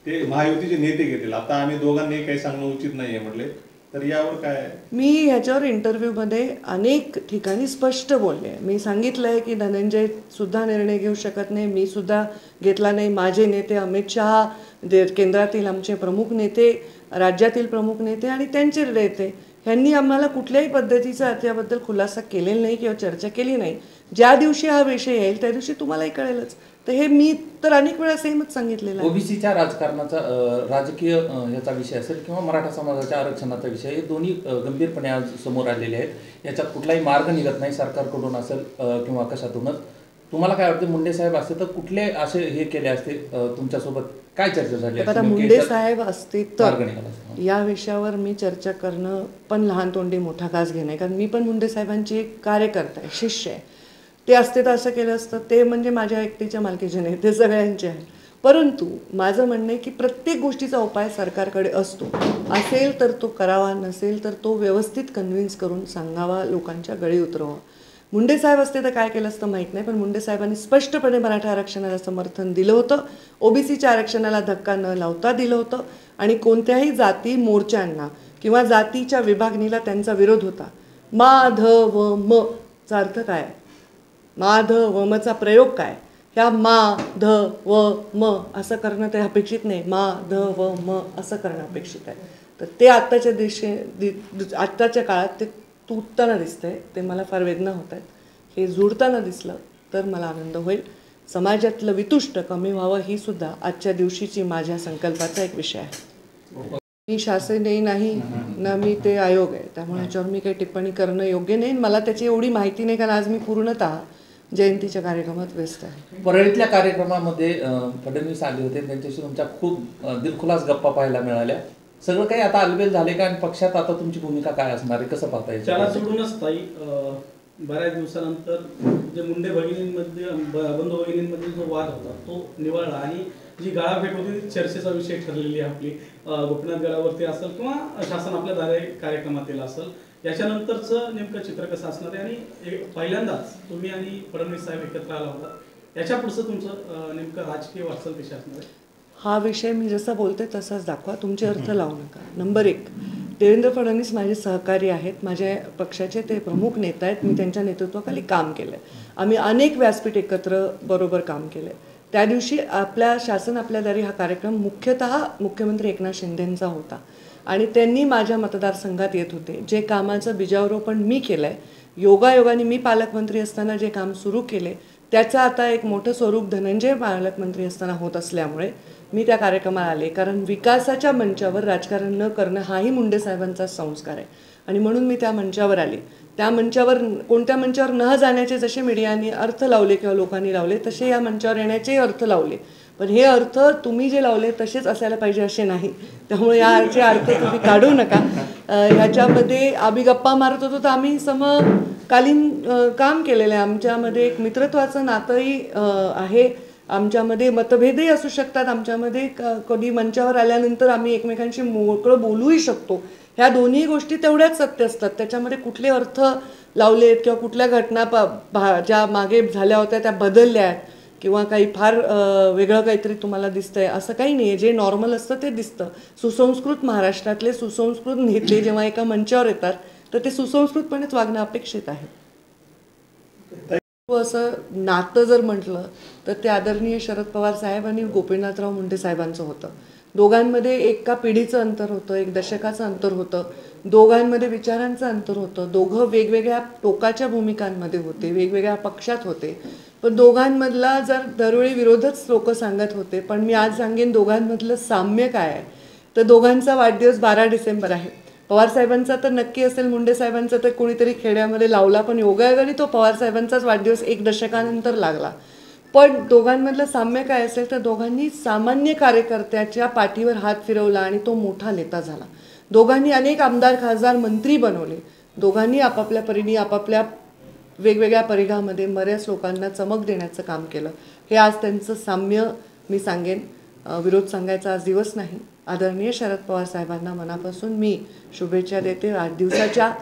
ते महायुतीचे नेते घेतील. आता आम्ही दोघांनी काही सांगणं उचित नाहीये म्हटले, तर यावर काय? मी ह्याच्यावर इंटरव्ह्यूमध्ये अनेक ठिकाणी स्पष्ट बोलले. मी सांगितलं आहे की धनंजय सुद्धा निर्णय घेऊ शकत नाही, मी सुद्धा घेतला नाही. माझे नेते अमित शहा, केंद्रातील आमचे प्रमुख नेते, राज्यातील प्रमुख नेते आणि त्यांचे नेते ह्यांनी आम्हाला कुठल्याही पद्धतीचा त्याबद्दल खुलासा केलेला नाही किंवा चर्चा केली नाही. ज्या दिवशी हा विषय येईल त्या दिवशी तुम्हालाही कळेलच. तर हे मी तर अनेक वेळा सेमच सांगितलेलं आहे. ओबीसीच्या राजकारणाचा राजकीय याचा विषय असेल किंवा मराठा समाजाच्या आरक्षणाचा विषय, हे दोन्ही गंभीरपणे आज समोर आलेले आहेत. याच्यात कुठलाही मार्ग निघत नाही सरकारकडून असेल किंवा कशातूनच. तुम्हाला काय वाटतं, मुंडे साहेब असते तर कुठले असे हे केले असते, तुमच्यासोबत काय चर्चा झाली? आता मुंडे साहेब असते तर या विषयावर मी चर्चा करणं पण लहान तोंडी मोठा घास घेणे, कारण मी पण मुंडे साहेबांची एक कार्यकर्ता आहे, शिष्य आहे. ते असते तर असं केलं असतं. ते म्हणजे माझ्या एकटीच्या मालकीचे नाही, ते सगळ्यांचे आहे. परंतु माझं म्हणणं आहे की प्रत्येक गोष्टीचा उपाय सरकारकडे असतो. असेल तर तो करावा, नसेल तर तो व्यवस्थित कन्व्हिन्स करून सांगावा, लोकांच्या गळी उतरवा. मुंडे साहेब असते तर काय केलं असतं माहीत नाही, पण मुंडे साहेबांनी स्पष्टपणे मराठा आरक्षणाला समर्थन दिलं होतं, ओबीसीच्या आरक्षणाला धक्का न लावता दिलं होतं आणि कोणत्याही जाती मोर्चांना किंवा जातीच्या विभागणीला त्यांचा विरोध होता. मा-ध-व चा अर्थ काय? मा-ध-व-मचा प्रयोग काय? ह्या मा-ध-व-म असं करणं ते अपेक्षित नाही, मा-ध-व-म असं करणं अपेक्षित आहे. तर ते आत्ताच्या काळात ते तुटताना दिसतंय, ते मला फार वेदना होत आहेत. हे जुळताना दिसलं तर मला आनंद होईल. समाजातलं वितुष्ट कमी व्हावं ही सुद्धा आजच्या दिवशीची माझ्या संकल्पाचा एक विषय आहे. मी शासनही नाही ना मी ते आयोग आहे, त्यामुळे ह्याच्यावर मी काही टिप्पणी करणं योग्य नाही. मला त्याची एवढी माहिती नाही, कारण आज मी पूर्णतः जयंतीच्या कार्यक्रमात व्यस्त आहे. परळीतल्या कार्यक्रमामध्ये फडणवीस आले होते, त्यांच्याशी तुमच्या खूप दिलखुलास गप्पा पाहायला मिळाल्या. सगळं काही आता अलबेल झाले का आणि पक्षात आता तुमची भूमिका काय असणार आहे, कसं पाहता येईल? त्याला सोडूनच ताई, बऱ्याच दिवसानंतर जे मुंडे भगिनींमध्ये बंधू भगिनींमध्ये जो वाद होता तो निवळला आणि जी गाळाभेट होती ती चर्चेचा विषय ठरलेली आहे आपली. गोपीनाथ गडावरती असेल किंवा शासन आपल्या दारे कार्यक्रमातील असेल, याच्यानंतरचं नेमकं चित्र कसं असणार आहे आणि पहिल्यांदाच तुम्ही आणि फडणवीस साहेब एकत्र आला होता, याच्या पुढचं तुमचं नेमकं राजकीय वाटचाल कशी असणार आहे? हा विषय मी जसं बोलते तसाच दाखवा, तुमचे अर्थ लावू नका. नंबर 1, देवेंद्र फडणवीस माझे सहकारी आहेत, माझ्या पक्षाचे ते प्रमुख नेता आहेत. मी त्यांच्या नेतृत्वाखाली काम केलं आहे. आम्ही अनेक व्यासपीठ एकत्र बरोबर काम केलं आहे. त्या दिवशी आपल्या शासन आपल्या दारी हा कार्यक्रम मुख्यतः मुख्यमंत्री एकनाथ शिंदेंचा होता आणि त्यांनी माझ्या मतदारसंघात येत होते. जे कामाचं बीजारोपण मी केलं आहे, योगायोगाने मी पालकमंत्री असताना जे काम सुरू केले त्याचं आता एक मोठं स्वरूप धनंजय पालकमंत्री असताना होत असल्यामुळे मी त्या कार्यक्रमाला आले. कारण विकासाच्या मंचावर राजकारण न करणं हाही मुंडे साहेबांचा संस्कार आहे आणि म्हणून मी त्या मंचावर आले. त्या मंचावर कोणत्या मंचावर न जाण्याचे जसे मीडियाने अर्थ लावले किंवा लोकांनी लावले, तसे या मंचावर येण्याचे अर्थ लावले. पण हे अर्थ तुम्ही जे लावले तसेच असायला पाहिजे असे नाही, त्यामुळे याचे अर्थ तुम्ही काढू नका. ह्याच्यामध्ये आम्ही गप्पा मारत होतो तर आम्ही समकालीन काम केलेलं आहे. आमच्यामध्ये एक मित्रत्वाचं नातंही आहे, आमच्यामध्ये मतभेदही असू शकतात, आमच्यामध्ये कधी मंचावर आल्यानंतर आम्ही एकमेकांशी मोकळं बोलूही शकतो. ह्या दोन्ही गोष्टी तेवढ्याच सत्य असतात. त्याच्यामध्ये कुठले अर्थ लावलेत किंवा कुठल्या घटना ज्या मागे झाल्या होत्या त्या बदलल्या आहेत किंवा काही फार वेगळं काहीतरी तुम्हाला दिसतंय असं काही नाही आहे. जे नॉर्मल असतं ते दिसतं. सुसंस्कृत महाराष्ट्रातले सुसंस्कृत नेते जेव्हा एका मंचावर येतात तर ते सुसंस्कृतपणेच वागणं अपेक्षित आहे. असं नातं जर म्हटलं तर ते आदरणीय शरद पवार साहेब आणि गोपीनाथराव मुंडे साहेबांचं होतं. दोघांमध्ये एका पिढीचं अंतर होतं, एक दशकाचं अंतर होतं, दोघांमध्ये विचारांचं अंतर होतं. दोघं वेगवेगळ्या टोकाच्या भूमिकांमध्ये होते, वेगवेगळ्या पक्षात होते, पण दोघांमधला जर दरवेळी विरोधच लोक सांगत होते. पण मी आज सांगेन दोघांमधलं साम्य काय आहे. तर दोघांचा वाढदिवस 12 डिसेंबर आहे. पवार साहेबांचा तर नक्की असेल, मुंडे साहेबांचा तर कोणीतरी खेड्यामध्ये लावला, पण योगायोगाने तो पवार साहेबांचाच वाढदिवस 1 दशकानंतर लागला. पण दोघांमधलं साम्य काय असेल तर दोघांनी सामान्य कार्यकर्त्याच्या पाठीवर हात फिरवला आणि तो मोठा नेता झाला. दोघांनी अनेक आमदार, खासदार, मंत्री बनवले. दोघांनी आपापल्या परीने आपापल्या वेगवेगळ्या परिघामध्ये बऱ्याच लोकांना चमक देण्याचं काम केलं. हे आज त्यांचं साम्य मी सांगेन. विरोध सांगायचा आज दिवस नाही. आदरणीय शरद पवार साहेबांना मनापासून मी शुभेच्छा देते. वाढदिवसाच्या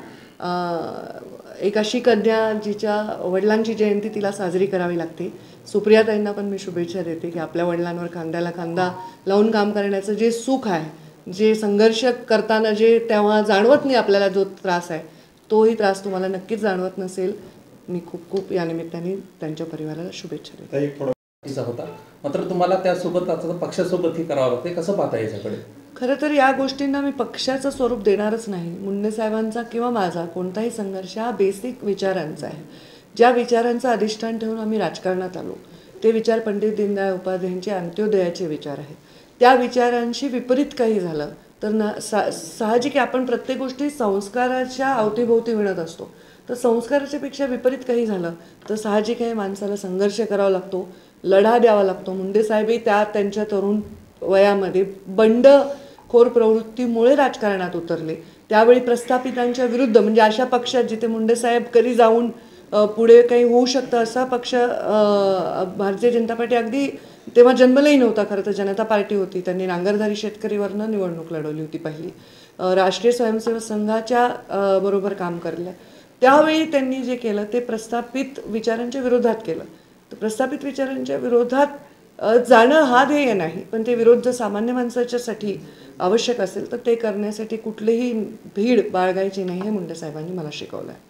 एक अशी कन्या जिच्या वडिलांची जयंती तिला साजरी करावी लागते. सुप्रियाताईंना पण मी शुभेच्छा देते की आपल्या वडिलांवर खांद्याला खांदा लावून काम करण्याचं जे सुख आहे, जे संघर्ष करताना जे तेव्हा जाणवत नाही आपल्याला जो त्रास आहे, तोही त्रास तुम्हाला नक्कीच जाणवत नसेल. मी खूप खूप या निमित्ताने त्यांच्या परिवाराला शुभेच्छा देते. ताई, एक थोडं तिचा होता, मात्र तुम्हाला त्यासोबत आता पक्षासोबतही करावं लागते, कसं पाहता याच्याकडे? खरं तर या गोष्टींना मी पक्षाचं स्वरूप देणारच नाही. मुंडे साहेबांचा किंवा माझा कोणताही संघर्ष हा बेसिक विचारांचा आहे. ज्या विचारांचं अधिष्ठान ठेवून आम्ही राजकारणात आलो ते विचार पंडित दीनदयाळ उपाध्यायांचे अंत्योदयाचे विचार आहेत. त्या विचारांशी विपरीत काही झालं तर साहजिक आहे, आपण प्रत्येक गोष्टी संस्काराच्या अवतीभोवती विणत असतो. तर संस्काराच्या पेक्षा विपरीत काही झालं तर साहजिक आहे, माणसाला संघर्ष करावा लागतो, लढा द्यावा लागतो. मुंडे साहेबही त्यांच्या तरुण वयामध्ये बंडखोर प्रवृत्तीमुळे राजकारणात उतरले. त्यावेळी प्रस्थापितांच्या विरुद्ध, म्हणजे अशा पक्षात जिथे मुंडे साहेब कधी जाऊन पुढे काही होऊ शकतं असा पक्ष भारतीय जनता पार्टी अगदी तेव्हा जन्मलाही नव्हता. खरं तर जनता पार्टी होती. त्यांनी नांगरधारी शेतकरीवरनं निवडणूक लढवली होती पहिली. राष्ट्रीय स्वयंसेवक संघाच्या बरोबर काम केलं. त्यावेळी त्यांनी जे केलं ते प्रस्थापित विचारांच्या विरोधात केलं. तर प्रस्थापित विचारांच्या विरोधात जाणं हा ध्येय नाही, पण ते विरोध जर सामान्य माणसाच्यासाठी आवश्यक असेल तर ते करण्यासाठी कुठलीही भीड बाळगायची नाही हे मुंडे साहेबांनी मला शिकवलं आहे.